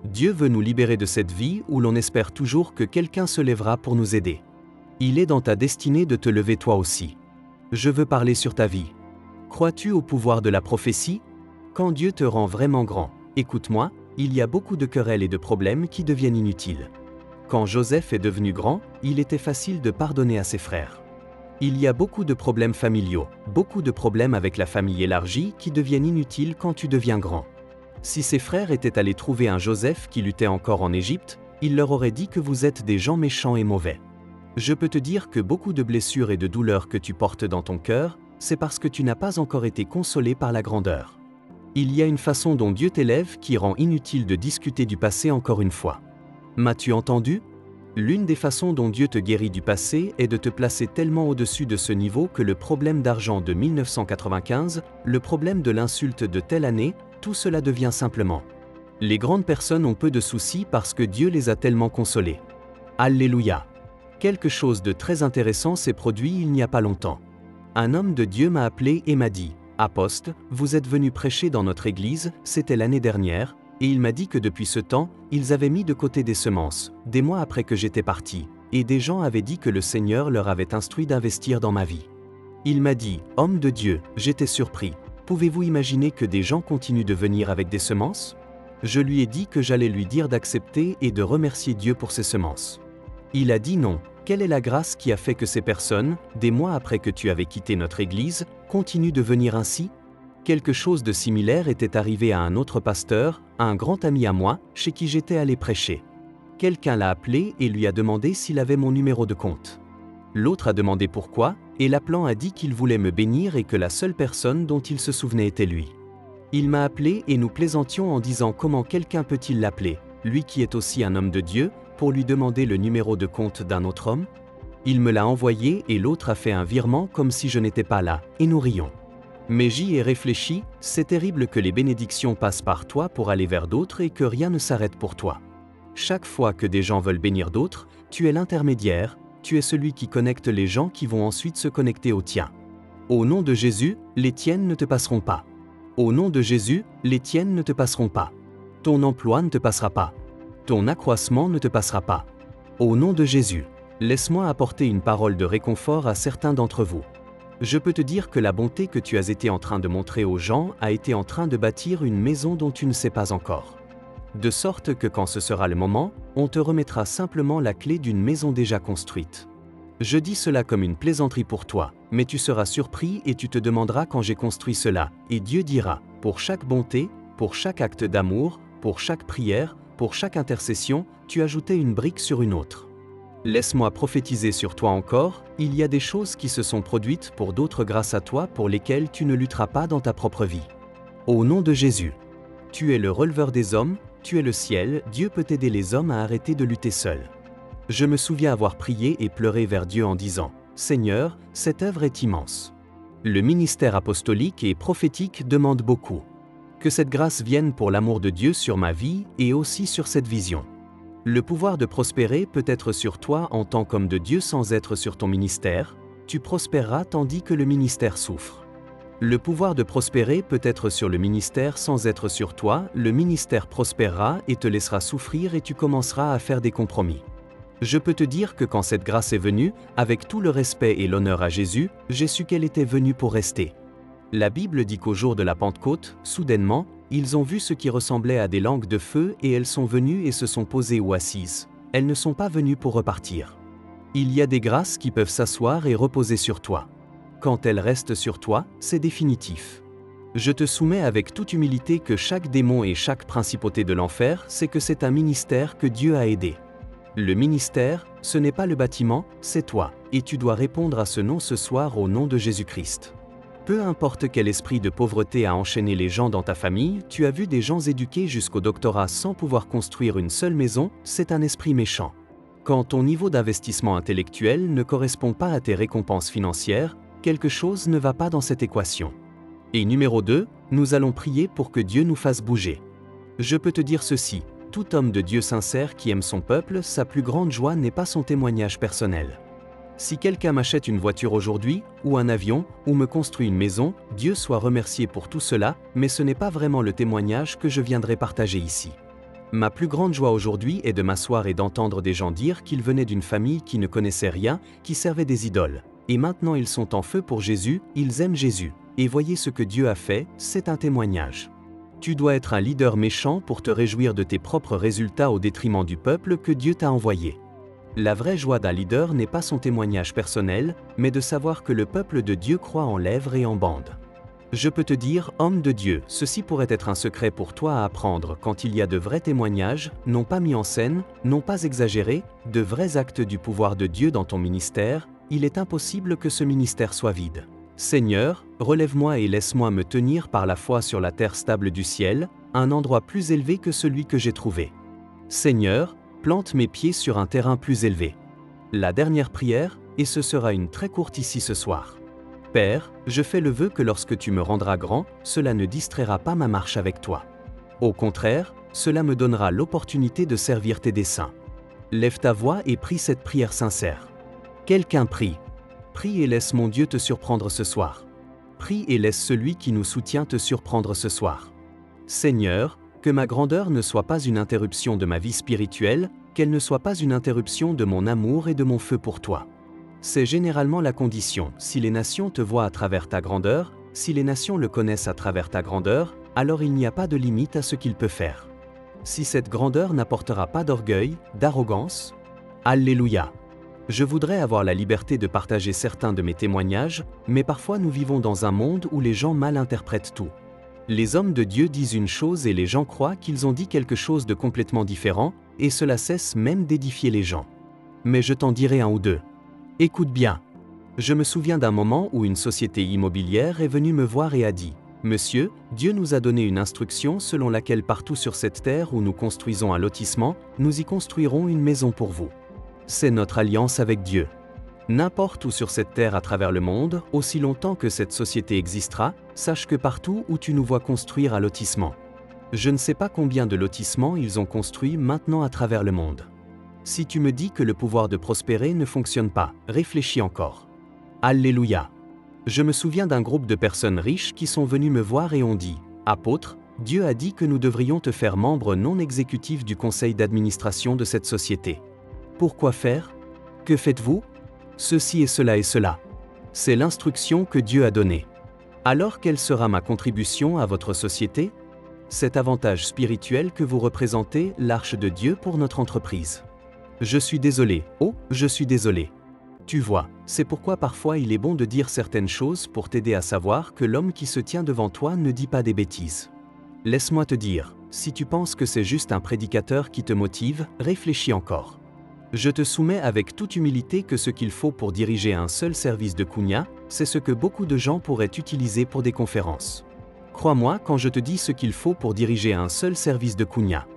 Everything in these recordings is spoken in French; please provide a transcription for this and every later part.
Dieu veut nous libérer de cette vie où l'on espère toujours que quelqu'un se lèvera pour nous aider. Il est dans ta destinée de te lever toi aussi. Je veux parler sur ta vie. Crois-tu au pouvoir de la prophétie? Quand Dieu te rend vraiment grand, écoute-moi, il y a beaucoup de querelles et de problèmes qui deviennent inutiles. Quand Joseph est devenu grand, il était facile de pardonner à ses frères. Il y a beaucoup de problèmes familiaux, beaucoup de problèmes avec la famille élargie qui deviennent inutiles quand tu deviens grand. Si ses frères étaient allés trouver un Joseph qui luttait encore en Égypte, il leur aurait dit que vous êtes des gens méchants et mauvais. Je peux te dire que beaucoup de blessures et de douleurs que tu portes dans ton cœur, c'est parce que tu n'as pas encore été consolé par la grandeur. Il y a une façon dont Dieu t'élève qui rend inutile de discuter du passé encore une fois. M'as-tu entendu? L'une des façons dont Dieu te guérit du passé est de te placer tellement au-dessus de ce niveau que le problème d'argent de 1995, le problème de l'insulte de telle année, tout cela devient simplement. Les grandes personnes ont peu de soucis parce que Dieu les a tellement consolées. Alléluia! Quelque chose de très intéressant s'est produit il n'y a pas longtemps. Un homme de Dieu m'a appelé et m'a dit « Aposte, vous êtes venu prêcher dans notre église, c'était l'année dernière, et il m'a dit que depuis ce temps, ils avaient mis de côté des semences, des mois après que j'étais parti, et des gens avaient dit que le Seigneur leur avait instruit d'investir dans ma vie. Il m'a dit « Homme de Dieu, j'étais surpris. Pouvez-vous imaginer que des gens continuent de venir avec des semences ?» Je lui ai dit que j'allais lui dire d'accepter et de remercier Dieu pour ces semences. Il a dit non. Quelle est la grâce qui a fait que ces personnes, des mois après que tu avais quitté notre église, continuent de venir ainsi? Quelque chose de similaire était arrivé à un autre pasteur, à un grand ami à moi, chez qui j'étais allé prêcher. Quelqu'un l'a appelé et lui a demandé s'il avait mon numéro de compte. L'autre a demandé pourquoi, et l'appelant a dit qu'il voulait me bénir et que la seule personne dont il se souvenait était lui. Il m'a appelé et nous plaisantions en disant comment quelqu'un peut-il l'appeler, lui qui est aussi un homme de Dieu, pour lui demander le numéro de compte d'un autre homme? Il me l'a envoyé et l'autre a fait un virement comme si je n'étais pas là, et nous rions. Mais j'y ai réfléchi, c'est terrible que les bénédictions passent par toi pour aller vers d'autres et que rien ne s'arrête pour toi. Chaque fois que des gens veulent bénir d'autres, tu es l'intermédiaire, tu es celui qui connecte les gens qui vont ensuite se connecter au tien. Au nom de Jésus, les tiennes ne te passeront pas. Au nom de Jésus, les tiennes ne te passeront pas. Ton emploi ne te passera pas. Ton accroissement ne te passera pas. Au nom de Jésus, laisse-moi apporter une parole de réconfort à certains d'entre vous. Je peux te dire que la bonté que tu as été en train de montrer aux gens a été en train de bâtir une maison dont tu ne sais pas encore. De sorte que quand ce sera le moment, on te remettra simplement la clé d'une maison déjà construite. Je dis cela comme une plaisanterie pour toi, mais tu seras surpris et tu te demanderas quand j'ai construit cela, et Dieu dira, pour chaque bonté, pour chaque acte d'amour, pour chaque prière, pour chaque intercession, tu ajoutais une brique sur une autre. Laisse-moi prophétiser sur toi encore, il y a des choses qui se sont produites pour d'autres grâce à toi pour lesquelles tu ne lutteras pas dans ta propre vie. Au nom de Jésus, tu es le releveur des hommes, tu es le ciel, Dieu peut aider les hommes à arrêter de lutter seuls. Je me souviens avoir prié et pleuré vers Dieu en disant « Seigneur, cette œuvre est immense. Le ministère apostolique et prophétique demande beaucoup. Que cette grâce vienne pour l'amour de Dieu sur ma vie et aussi sur cette vision. Le pouvoir de prospérer peut être sur toi en tant qu'homme de Dieu sans être sur ton ministère, tu prospéreras tandis que le ministère souffre. Le pouvoir de prospérer peut être sur le ministère sans être sur toi, le ministère prospérera et te laissera souffrir et tu commenceras à faire des compromis. Je peux te dire que quand cette grâce est venue, avec tout le respect et l'honneur à Jésus, j'ai su qu'elle était venue pour rester. La Bible dit qu'au jour de la Pentecôte, soudainement, ils ont vu ce qui ressemblait à des langues de feu et elles sont venues et se sont posées ou assises. Elles ne sont pas venues pour repartir. Il y a des grâces qui peuvent s'asseoir et reposer sur toi. Quand elles restent sur toi, c'est définitif. Je te soumets avec toute humilité que chaque démon et chaque principauté de l'enfer sait que c'est un ministère que Dieu a aidé. Le ministère, ce n'est pas le bâtiment, c'est toi, et tu dois répondre à ce nom ce soir au nom de Jésus-Christ. Peu importe quel esprit de pauvreté a enchaîné les gens dans ta famille, tu as vu des gens éduqués jusqu'au doctorat sans pouvoir construire une seule maison, c'est un esprit méchant. Quand ton niveau d'investissement intellectuel ne correspond pas à tes récompenses financières, quelque chose ne va pas dans cette équation. Et numéro 2, nous allons prier pour que Dieu nous fasse bouger. Je peux te dire ceci, tout homme de Dieu sincère qui aime son peuple, sa plus grande joie n'est pas son témoignage personnel. Si quelqu'un m'achète une voiture aujourd'hui, ou un avion, ou me construit une maison, Dieu soit remercié pour tout cela, mais ce n'est pas vraiment le témoignage que je viendrai partager ici. Ma plus grande joie aujourd'hui est de m'asseoir et d'entendre des gens dire qu'ils venaient d'une famille qui ne connaissait rien, qui servait des idoles. Et maintenant ils sont en feu pour Jésus, ils aiment Jésus. Et voyez ce que Dieu a fait, c'est un témoignage. Tu dois être un leader méchant pour te réjouir de tes propres résultats au détriment du peuple que Dieu t'a envoyé. La vraie joie d'un leader n'est pas son témoignage personnel, mais de savoir que le peuple de Dieu croit en lèvres et en bande. Je peux te dire, homme de Dieu, ceci pourrait être un secret pour toi à apprendre quand il y a de vrais témoignages, non pas mis en scène, non pas exagérés, de vrais actes du pouvoir de Dieu dans ton ministère, il est impossible que ce ministère soit vide. Seigneur, relève-moi et laisse-moi me tenir par la foi sur la terre stable du ciel, un endroit plus élevé que celui que j'ai trouvé. Seigneur, plante mes pieds sur un terrain plus élevé. La dernière prière, et ce sera une très courte ici ce soir. Père, je fais le vœu que lorsque tu me rendras grand, cela ne distraira pas ma marche avec toi. Au contraire, cela me donnera l'opportunité de servir tes desseins. Lève ta voix et prie cette prière sincère. Quelqu'un prie. Prie et laisse mon Dieu te surprendre ce soir. Prie et laisse celui qui nous soutient te surprendre ce soir. Seigneur, que ma grandeur ne soit pas une interruption de ma vie spirituelle, qu'elle ne soit pas une interruption de mon amour et de mon feu pour toi. C'est généralement la condition, si les nations te voient à travers ta grandeur, si les nations le connaissent à travers ta grandeur, alors il n'y a pas de limite à ce qu'il peut faire. Si cette grandeur n'apportera pas d'orgueil, d'arrogance, Alléluia. Je voudrais avoir la liberté de partager certains de mes témoignages, mais parfois nous vivons dans un monde où les gens mal interprètent tout. Les hommes de Dieu disent une chose et les gens croient qu'ils ont dit quelque chose de complètement différent, et cela cesse même d'édifier les gens. Mais je t'en dirai un ou deux. Écoute bien. Je me souviens d'un moment où une société immobilière est venue me voir et a dit « Monsieur, Dieu nous a donné une instruction selon laquelle partout sur cette terre où nous construisons un lotissement, nous y construirons une maison pour vous. C'est notre alliance avec Dieu. N'importe où sur cette terre à travers le monde, aussi longtemps que cette société existera, sache que partout où tu nous vois construire un lotissement. Je ne sais pas combien de lotissements ils ont construits maintenant à travers le monde. Si tu me dis que le pouvoir de prospérer ne fonctionne pas, réfléchis encore. Alléluia. Je me souviens d'un groupe de personnes riches qui sont venus me voir et ont dit « Apôtre, Dieu a dit que nous devrions te faire membre non exécutif du conseil d'administration de cette société. Pourquoi faire? Que faites-vous? Ceci et cela et cela. C'est l'instruction que Dieu a donnée. Alors quelle sera ma contribution à votre société? Cet avantage spirituel que vous représentez, l'arche de Dieu pour notre entreprise. Je suis désolé, oh, je suis désolé. Tu vois, c'est pourquoi parfois il est bon de dire certaines choses pour t'aider à savoir que l'homme qui se tient devant toi ne dit pas des bêtises. Laisse-moi te dire, si tu penses que c'est juste un prédicateur qui te motive, réfléchis encore. Je te soumets avec toute humilité que ce qu'il faut pour diriger un seul service de Kounia, c'est ce que beaucoup de gens pourraient utiliser pour des conférences. Crois-moi quand je te dis ce qu'il faut pour diriger un seul service de Kounia.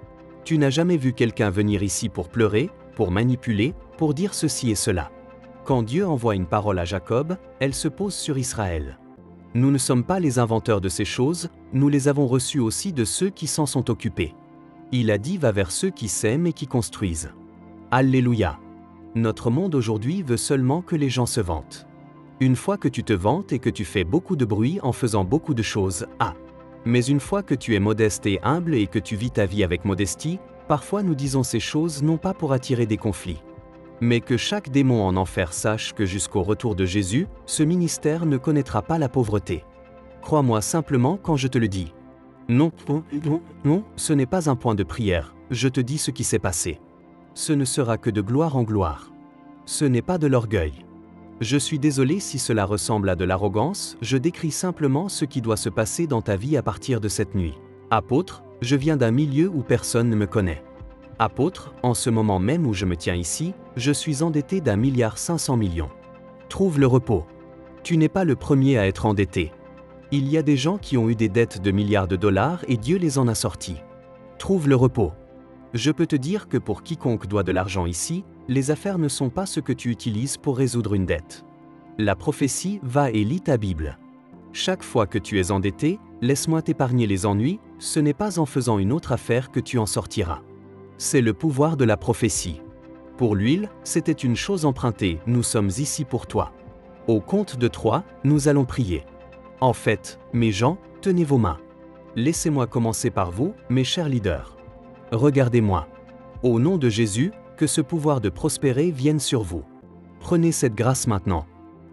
Tu n'as jamais vu quelqu'un venir ici pour pleurer, pour manipuler, pour dire ceci et cela. Quand Dieu envoie une parole à Jacob, elle se pose sur Israël. Nous ne sommes pas les inventeurs de ces choses, nous les avons reçues aussi de ceux qui s'en sont occupés. Il a dit va vers ceux qui sèment et qui construisent. Alléluia. Notre monde aujourd'hui veut seulement que les gens se vantent. Une fois que tu te vantes et que tu fais beaucoup de bruit en faisant beaucoup de choses, mais une fois que tu es modeste et humble et que tu vis ta vie avec modestie, parfois nous disons ces choses non pas pour attirer des conflits. Mais que chaque démon en enfer sache que jusqu'au retour de Jésus, ce ministère ne connaîtra pas la pauvreté. Crois-moi simplement quand je te le dis. Non, non, ce n'est pas un point de prière, je te dis ce qui s'est passé. Ce ne sera que de gloire en gloire. Ce n'est pas de l'orgueil. Je suis désolé si cela ressemble à de l'arrogance, je décris simplement ce qui doit se passer dans ta vie à partir de cette nuit. Apôtre, je viens d'un milieu où personne ne me connaît. Apôtre, en ce moment même où je me tiens ici, je suis endetté d'1,5 milliard. Trouve le repos. Tu n'es pas le premier à être endetté. Il y a des gens qui ont eu des dettes de milliards de dollars et Dieu les en a sortis. Trouve le repos. Je peux te dire que pour quiconque doit de l'argent ici, les affaires ne sont pas ce que tu utilises pour résoudre une dette. La prophétie va et lis ta Bible. Chaque fois que tu es endetté, laisse-moi t'épargner les ennuis, ce n'est pas en faisant une autre affaire que tu en sortiras. C'est le pouvoir de la prophétie. Pour l'huile, c'était une chose empruntée, nous sommes ici pour toi. Au compte de 3, nous allons prier. En fait, mes gens, tenez vos mains. Laissez-moi commencer par vous, mes chers leaders. Regardez-moi. Au nom de Jésus, que ce pouvoir de prospérer vienne sur vous. Prenez cette grâce maintenant.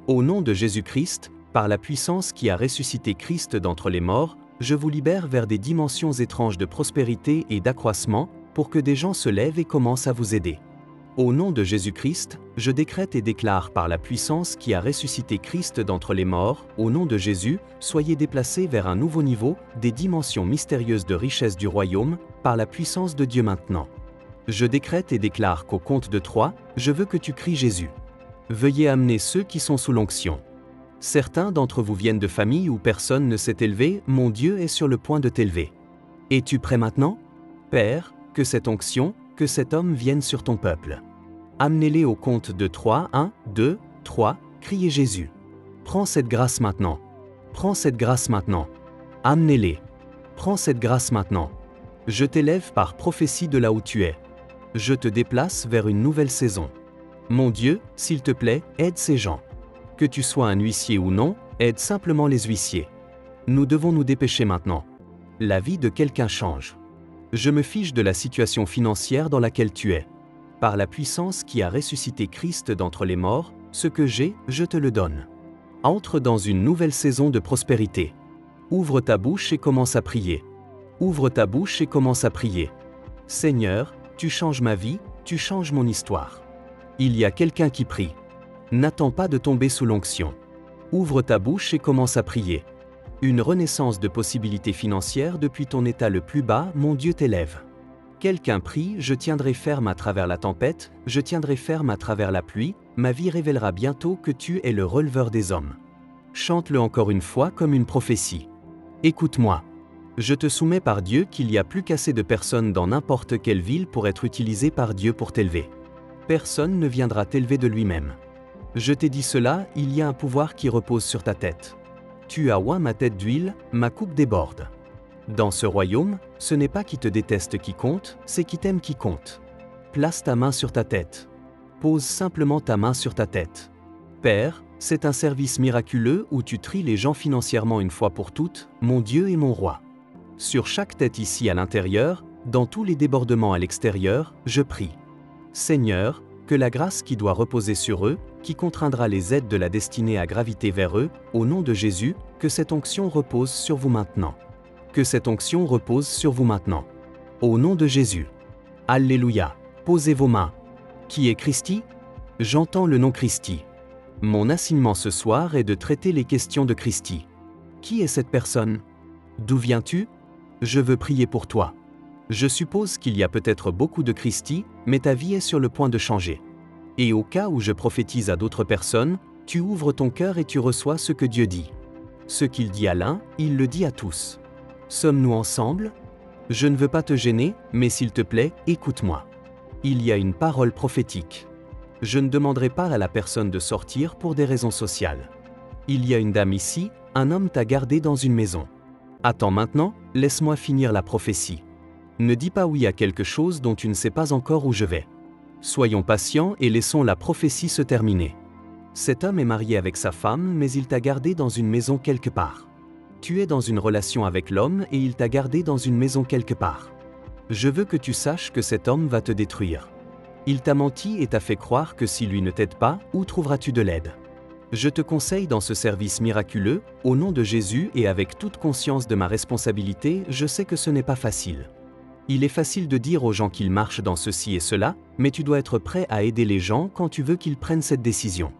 Au nom de Jésus-Christ, par la puissance qui a ressuscité Christ d'entre les morts, je vous libère vers des dimensions étranges de prospérité et d'accroissement pour que des gens se lèvent et commencent à vous aider. Au nom de Jésus-Christ, je décrète et déclare par la puissance qui a ressuscité Christ d'entre les morts, au nom de Jésus, soyez déplacés vers un nouveau niveau, des dimensions mystérieuses de richesse du royaume, par la puissance de Dieu maintenant. Je décrète et déclare qu'au compte de 3, je veux que tu cries Jésus. Veuillez amener ceux qui sont sous l'onction. Certains d'entre vous viennent de familles où personne ne s'est élevé, mon Dieu est sur le point de t'élever. Es-tu prêt maintenant? Père, que cette onction, que cet homme vienne sur ton peuple. Amenez-les au compte de 3, 1, 2, 3, criez Jésus. Prends cette grâce maintenant. Prends cette grâce maintenant. Amenez-les. Prends cette grâce maintenant. Je t'élève par prophétie de là où tu es. Je te déplace vers une nouvelle saison. Mon Dieu, s'il te plaît, aide ces gens. Que tu sois un huissier ou non, aide simplement les huissiers. Nous devons nous dépêcher maintenant. La vie de quelqu'un change. Je me fiche de la situation financière dans laquelle tu es. Par la puissance qui a ressuscité Christ d'entre les morts, ce que j'ai, je te le donne. Entre dans une nouvelle saison de prospérité. Ouvre ta bouche et commence à prier. Ouvre ta bouche et commence à prier. Seigneur, tu changes ma vie, tu changes mon histoire. Il y a quelqu'un qui prie. N'attends pas de tomber sous l'onction. Ouvre ta bouche et commence à prier. Une renaissance de possibilités financières depuis ton état le plus bas, mon Dieu t'élève. Quelqu'un prie, je tiendrai ferme à travers la tempête, je tiendrai ferme à travers la pluie, ma vie révélera bientôt que tu es le releveur des hommes. Chante-le encore une fois comme une prophétie. Écoute-moi. Je te soumets par Dieu qu'il n'y a plus qu'assez de personnes dans n'importe quelle ville pour être utilisées par Dieu pour t'élever. Personne ne viendra t'élever de lui-même. Je t'ai dit cela, il y a un pouvoir qui repose sur ta tête. Tu as oint ma tête d'huile, ma coupe déborde. Dans ce royaume, ce n'est pas qui te déteste qui compte, c'est qui t'aime qui compte. Place ta main sur ta tête. Pose simplement ta main sur ta tête. Père, c'est un service miraculeux où tu tries les gens financièrement une fois pour toutes, mon Dieu et mon roi. Sur chaque tête ici à l'intérieur, dans tous les débordements à l'extérieur, je prie. Seigneur, que la grâce qui doit reposer sur eux, qui contraindra les aides de la destinée à graviter vers eux, au nom de Jésus, que cette onction repose sur vous maintenant. Que cette onction repose sur vous maintenant. Au nom de Jésus. Alléluia. Posez vos mains. Qui est Christi? J'entends le nom Christi. Mon assignement ce soir est de traiter les questions de Christi. Qui est cette personne? D'où viens-tu? Je veux prier pour toi. Je suppose qu'il y a peut-être beaucoup de Christi, mais ta vie est sur le point de changer. Et au cas où je prophétise à d'autres personnes, tu ouvres ton cœur et tu reçois ce que Dieu dit. Ce qu'il dit à l'un, il le dit à tous. Sommes-nous ensemble? Je ne veux pas te gêner, mais s'il te plaît, écoute-moi. Il y a une parole prophétique. Je ne demanderai pas à la personne de sortir pour des raisons sociales. Il y a une dame ici, un homme t'a gardé dans une maison. Attends maintenant, laisse-moi finir la prophétie. Ne dis pas oui à quelque chose dont tu ne sais pas encore où je vais. Soyons patients et laissons la prophétie se terminer. Cet homme est marié avec sa femme, mais il t'a gardé dans une maison quelque part. Tu es dans une relation avec l'homme et il t'a gardé dans une maison quelque part. Je veux que tu saches que cet homme va te détruire. Il t'a menti et t'a fait croire que si lui ne t'aide pas, où trouveras-tu de l'aide? Je te conseille dans ce service miraculeux, au nom de Jésus et avec toute conscience de ma responsabilité, je sais que ce n'est pas facile. Il est facile de dire aux gens qu'ils marchent dans ceci et cela, mais tu dois être prêt à aider les gens quand tu veux qu'ils prennent cette décision.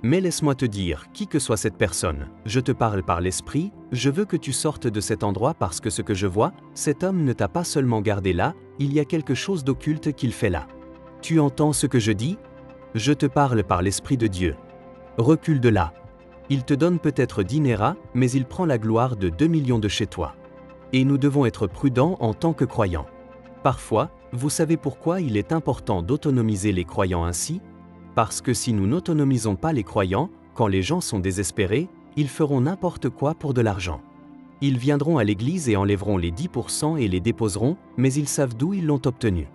Mais laisse-moi te dire, qui que soit cette personne, je te parle par l'esprit, je veux que tu sortes de cet endroit parce que ce que je vois, cet homme ne t'a pas seulement gardé là, il y a quelque chose d'occulte qu'il fait là. Tu entends ce que je dis? Je te parle par l'esprit de Dieu. Recule de là. Il te donne peut-être dinera, mais il prend la gloire de 2 millions de chez toi. Et nous devons être prudents en tant que croyants. Parfois, vous savez pourquoi il est important d'autonomiser les croyants ainsi? Parce que si nous n'autonomisons pas les croyants, quand les gens sont désespérés, ils feront n'importe quoi pour de l'argent. Ils viendront à l'église et enlèveront les 10% et les déposeront, mais ils savent d'où ils l'ont obtenu.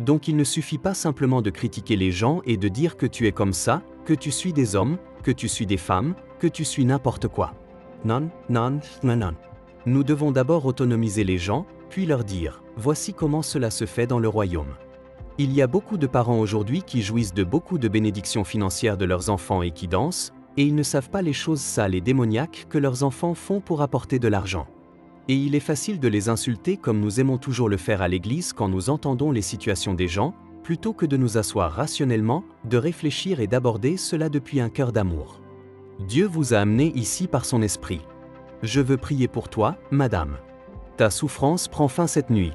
Donc il ne suffit pas simplement de critiquer les gens et de dire que tu es comme ça, que tu suis des hommes, que tu suis des femmes, que tu suis n'importe quoi. Non, non, non, non. Nous devons d'abord autonomiser les gens, puis leur dire, voici comment cela se fait dans le royaume. Il y a beaucoup de parents aujourd'hui qui jouissent de beaucoup de bénédictions financières de leurs enfants et qui dansent, et ils ne savent pas les choses sales et démoniaques que leurs enfants font pour apporter de l'argent. Et il est facile de les insulter comme nous aimons toujours le faire à l'église quand nous entendons les situations des gens, plutôt que de nous asseoir rationnellement, de réfléchir et d'aborder cela depuis un cœur d'amour. Dieu vous a amené ici par son esprit. Je veux prier pour toi, madame. Ta souffrance prend fin cette nuit.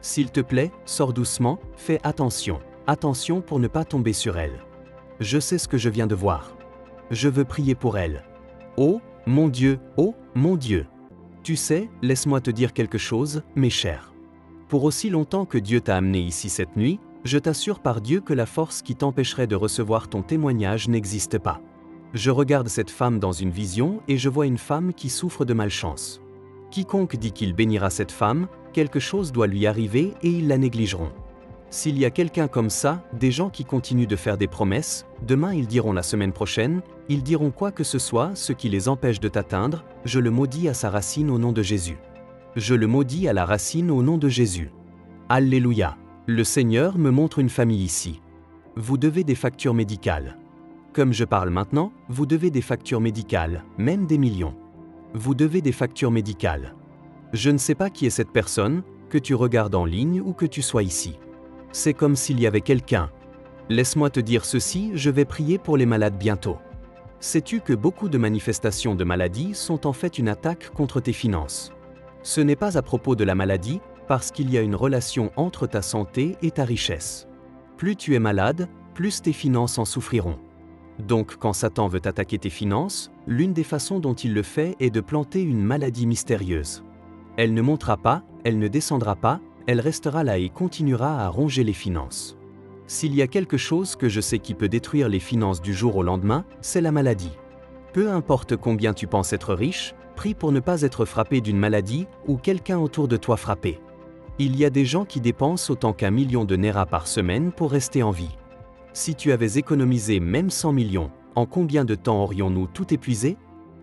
S'il te plaît, sors doucement, fais attention, attention pour ne pas tomber sur elle. Je sais ce que je viens de voir. Je veux prier pour elle. Oh, mon Dieu, oh, mon Dieu. Tu sais, laisse-moi te dire quelque chose, mes chers. Pour aussi longtemps que Dieu t'a amené ici cette nuit, je t'assure par Dieu que la force qui t'empêcherait de recevoir ton témoignage n'existe pas. Je regarde cette femme dans une vision et je vois une femme qui souffre de malchance. Quiconque dit qu'il bénira cette femme, quelque chose doit lui arriver et ils la négligeront. S'il y a quelqu'un comme ça, des gens qui continuent de faire des promesses, demain ils diront la semaine prochaine, ils diront quoi que ce soit, ce qui les empêche de t'atteindre, je le maudis à sa racine au nom de Jésus. Je le maudis à la racine au nom de Jésus. Alléluia. Le Seigneur me montre une famille ici. Vous devez des factures médicales. Comme je parle maintenant, vous devez des factures médicales, même des millions. Vous devez des factures médicales. Je ne sais pas qui est cette personne, que tu regardes en ligne ou que tu sois ici. C'est comme s'il y avait quelqu'un. Laisse-moi te dire ceci, je vais prier pour les malades bientôt. Sais-tu que beaucoup de manifestations de maladie sont en fait une attaque contre tes finances? Ce n'est pas à propos de la maladie, parce qu'il y a une relation entre ta santé et ta richesse. Plus tu es malade, plus tes finances en souffriront. Donc quand Satan veut attaquer tes finances, l'une des façons dont il le fait est de planter une maladie mystérieuse. Elle ne montera pas, elle ne descendra pas, elle restera là et continuera à ronger les finances. S'il y a quelque chose que je sais qui peut détruire les finances du jour au lendemain, c'est la maladie. Peu importe combien tu penses être riche, prie pour ne pas être frappé d'une maladie ou quelqu'un autour de toi frappé. Il y a des gens qui dépensent autant qu'1 million de Naira par semaine pour rester en vie. Si tu avais économisé même 100 millions, en combien de temps aurions-nous tout épuisé?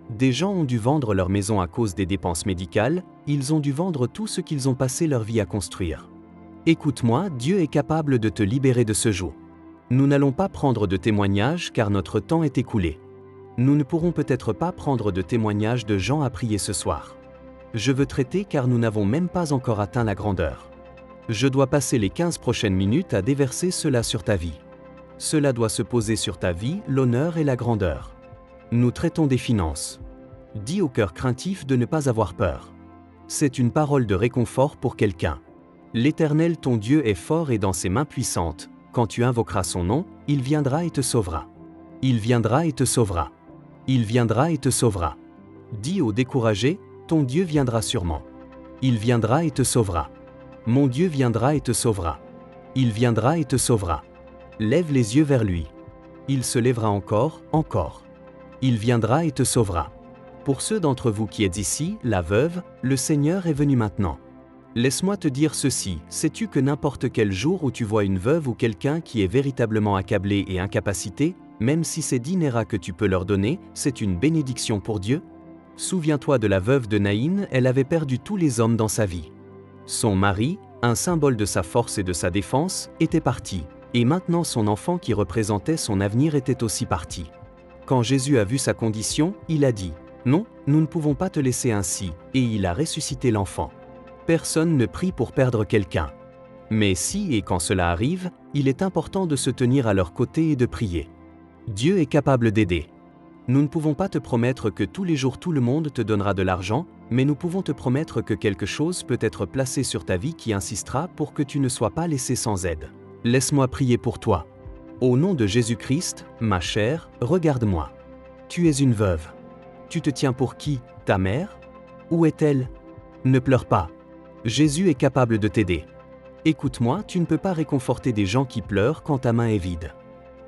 Des gens ont dû vendre leur maison à cause des dépenses médicales, ils ont dû vendre tout ce qu'ils ont passé leur vie à construire. Écoute-moi, Dieu est capable de te libérer de ce joug. Nous n'allons pas prendre de témoignages car notre temps est écoulé. Nous ne pourrons peut-être pas prendre de témoignages de gens à prier ce soir. Je veux traiter car nous n'avons même pas encore atteint la grandeur. Je dois passer les 15 prochaines minutes à déverser cela sur ta vie. Cela doit se poser sur ta vie, l'honneur et la grandeur. Nous traitons des finances. Dis au cœur craintif de ne pas avoir peur. C'est une parole de réconfort pour quelqu'un. L'Éternel ton Dieu est fort et dans ses mains puissantes. Quand tu invoqueras son nom, il viendra et te sauvera. Il viendra et te sauvera. Il viendra et te sauvera. Dis au découragé, ton Dieu viendra sûrement. Il viendra et te sauvera. Mon Dieu viendra et te sauvera. Il viendra et te sauvera. Lève les yeux vers lui. Il se lèvera encore, encore. Il viendra et te sauvera. Pour ceux d'entre vous qui êtes ici, la veuve, le Seigneur est venu maintenant. Laisse-moi te dire ceci, sais-tu que n'importe quel jour où tu vois une veuve ou quelqu'un qui est véritablement accablé et incapacité, même si c'est 10 Naira que tu peux leur donner, c'est une bénédiction pour Dieu? Souviens-toi de la veuve de Naïn, elle avait perdu tous les hommes dans sa vie. Son mari, un symbole de sa force et de sa défense, était parti, et maintenant son enfant qui représentait son avenir était aussi parti. Quand Jésus a vu sa condition, il a dit « Non, nous ne pouvons pas te laisser ainsi » et il a ressuscité l'enfant. Personne ne prie pour perdre quelqu'un. Mais si et quand cela arrive, il est important de se tenir à leur côté et de prier. Dieu est capable d'aider. Nous ne pouvons pas te promettre que tous les jours tout le monde te donnera de l'argent, mais nous pouvons te promettre que quelque chose peut être placé sur ta vie qui insistera pour que tu ne sois pas laissé sans aide. Laisse-moi prier pour toi. Au nom de Jésus-Christ, ma chère, regarde-moi. Tu es une veuve. Tu te tiens pour qui? Ta mère? Où est-elle? Ne pleure pas. Jésus est capable de t'aider. Écoute-moi, tu ne peux pas réconforter des gens qui pleurent quand ta main est vide.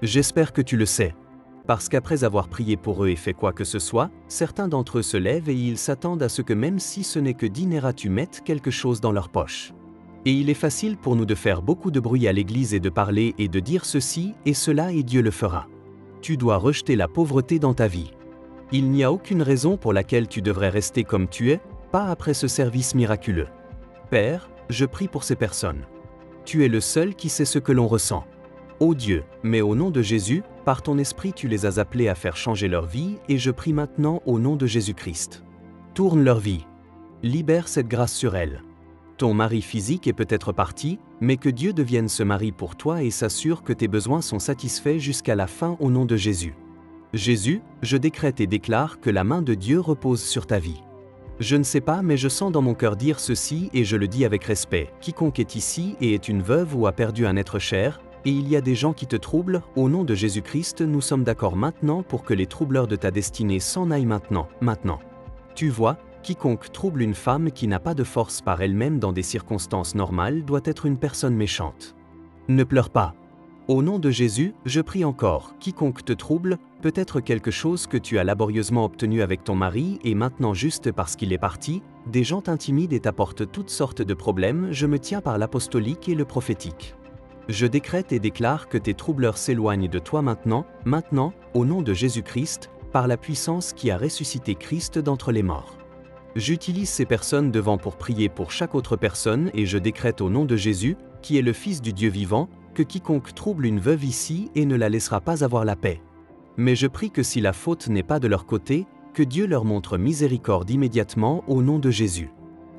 J'espère que tu le sais. Parce qu'après avoir prié pour eux et fait quoi que ce soit, certains d'entre eux se lèvent et ils s'attendent à ce que même si ce n'est que 10 Naira tu mettes quelque chose dans leur poche. Et il est facile pour nous de faire beaucoup de bruit à l'église et de parler et de dire ceci et cela et Dieu le fera. Tu dois rejeter la pauvreté dans ta vie. Il n'y a aucune raison pour laquelle tu devrais rester comme tu es, pas après ce service miraculeux. Père, je prie pour ces personnes. Tu es le seul qui sait ce que l'on ressent. Ô Dieu, mais au nom de Jésus, par ton esprit tu les as appelés à faire changer leur vie et je prie maintenant au nom de Jésus-Christ. Tourne leur vie. Libère cette grâce sur elles. Ton mari physique est peut-être parti, mais que Dieu devienne ce mari pour toi et s'assure que tes besoins sont satisfaits jusqu'à la fin au nom de Jésus. Jésus, je décrète et déclare que la main de Dieu repose sur ta vie. Je ne sais pas mais je sens dans mon cœur dire ceci et je le dis avec respect. Quiconque est ici et est une veuve ou a perdu un être cher, et il y a des gens qui te troublent, au nom de Jésus-Christ nous sommes d'accord maintenant pour que les troubleurs de ta destinée s'en aillent maintenant. Tu vois, quiconque trouble une femme qui n'a pas de force par elle-même dans des circonstances normales doit être une personne méchante. Ne pleure pas. Au nom de Jésus, je prie encore, quiconque te trouble, peut-être quelque chose que tu as laborieusement obtenu avec ton mari et maintenant juste parce qu'il est parti, des gens t'intimident et t'apportent toutes sortes de problèmes, je me tiens par l'apostolique et le prophétique. Je décrète et déclare que tes troubleurs s'éloignent de toi maintenant, au nom de Jésus-Christ, par la puissance qui a ressuscité Christ d'entre les morts. J'utilise ces personnes devant pour prier pour chaque autre personne et je décrète au nom de Jésus, qui est le Fils du Dieu vivant, que quiconque trouble une veuve ici et ne la laissera pas avoir la paix. Mais je prie que si la faute n'est pas de leur côté, que Dieu leur montre miséricorde immédiatement au nom de Jésus.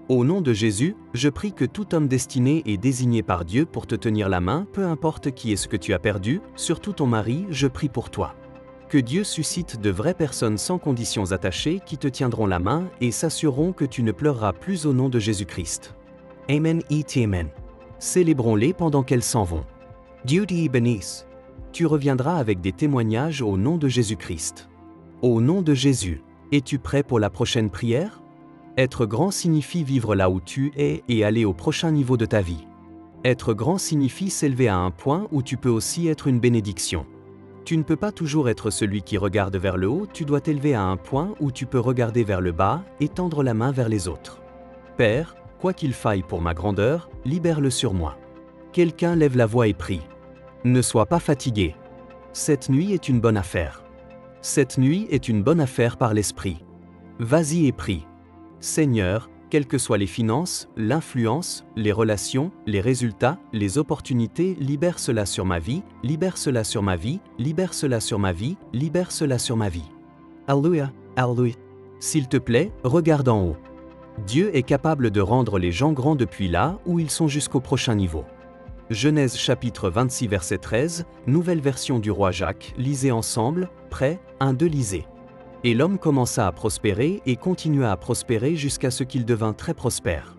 Au nom de Jésus, je prie que tout homme destiné et désigné par Dieu pour te tenir la main, peu importe qui est ce que tu as perdu, surtout ton mari, je prie pour toi. Que Dieu suscite de vraies personnes sans conditions attachées qui te tiendront la main et s'assureront que tu ne pleureras plus au nom de Jésus-Christ. Amen et Amen. Célébrons-les pendant qu'elles s'en vont. Dieu t'y bénisse. Tu reviendras avec des témoignages au nom de Jésus-Christ. Au nom de Jésus, es-tu prêt pour la prochaine prière? Être grand signifie vivre là où tu es et aller au prochain niveau de ta vie. Être grand signifie s'élever à un point où tu peux aussi être une bénédiction. Tu ne peux pas toujours être celui qui regarde vers le haut, tu dois t'élever à un point où tu peux regarder vers le bas et tendre la main vers les autres. Père, quoi qu'il faille pour ma grandeur, libère-le sur moi. Quelqu'un lève la voix et prie. Ne sois pas fatigué. Cette nuit est une bonne affaire. Cette nuit est une bonne affaire par l'Esprit. Vas-y et prie. Seigneur, quelles que soient les finances, l'influence, les relations, les résultats, les opportunités, libère cela sur ma vie, libère cela sur ma vie, libère cela sur ma vie, libère cela sur ma vie. Alléluia, alléluia. S'il te plaît, regarde en haut. Dieu est capable de rendre les gens grands depuis là où ils sont jusqu'au prochain niveau. Genèse chapitre 26 verset 13, nouvelle version du roi Jacques, lisez ensemble, prêt, 1-2 lisez. Et l'homme commença à prospérer et continua à prospérer jusqu'à ce qu'il devint très prospère.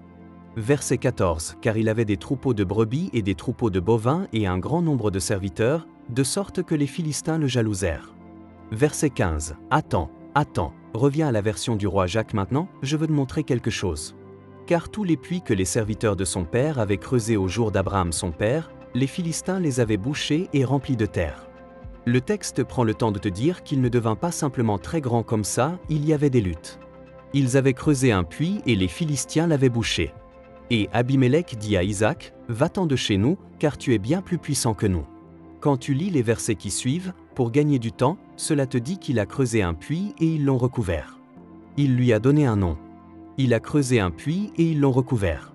Verset 14, car il avait des troupeaux de brebis et des troupeaux de bovins et un grand nombre de serviteurs, de sorte que les Philistins le jalousèrent. Verset 15, attends, reviens à la version du roi Jacques maintenant, je veux te montrer quelque chose. Car tous les puits que les serviteurs de son père avaient creusés au jour d'Abraham son père, les Philistins les avaient bouchés et remplis de terre. Le texte prend le temps de te dire qu'il ne devint pas simplement très grand comme ça, il y avait des luttes. Ils avaient creusé un puits et les Philistins l'avaient bouché. Et Abimélec dit à Isaac, « Va-t'en de chez nous, car tu es bien plus puissant que nous. » Quand tu lis les versets qui suivent, pour gagner du temps, cela te dit qu'il a creusé un puits et ils l'ont recouvert. Il lui a donné un nom. Il a creusé un puits et ils l'ont recouvert.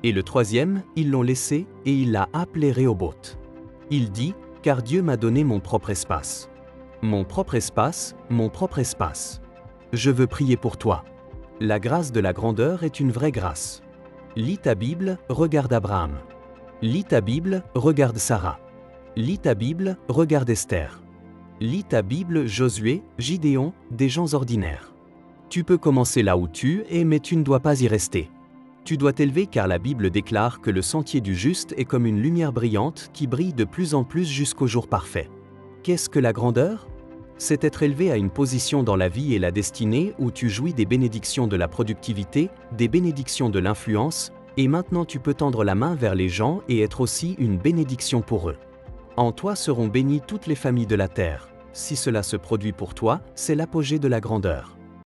Et le troisième, ils l'ont laissé et il l'a appelé Rehoboth. Il dit, car Dieu m'a donné mon propre espace. Mon propre espace, mon propre espace. Je veux prier pour toi. La grâce de la grandeur est une vraie grâce. Lis ta Bible, regarde Abraham. Lis ta Bible, regarde Sarah. Lis ta Bible, regarde Esther. Lis ta Bible, Josué, Gideon, des gens ordinaires. Tu peux commencer là où tu es, mais tu ne dois pas y rester. Tu dois t'élever car la Bible déclare que le sentier du juste est comme une lumière brillante qui brille de plus en plus jusqu'au jour parfait. Qu'est-ce que la grandeur? C'est être élevé à une position dans la vie et la destinée où tu jouis des bénédictions de la productivité, des bénédictions de l'influence, et maintenant tu peux tendre la main vers les gens et être aussi une bénédiction pour eux. En toi seront bénies toutes les familles de la terre. Si cela se produit pour toi, c'est l'apogée de la grandeur.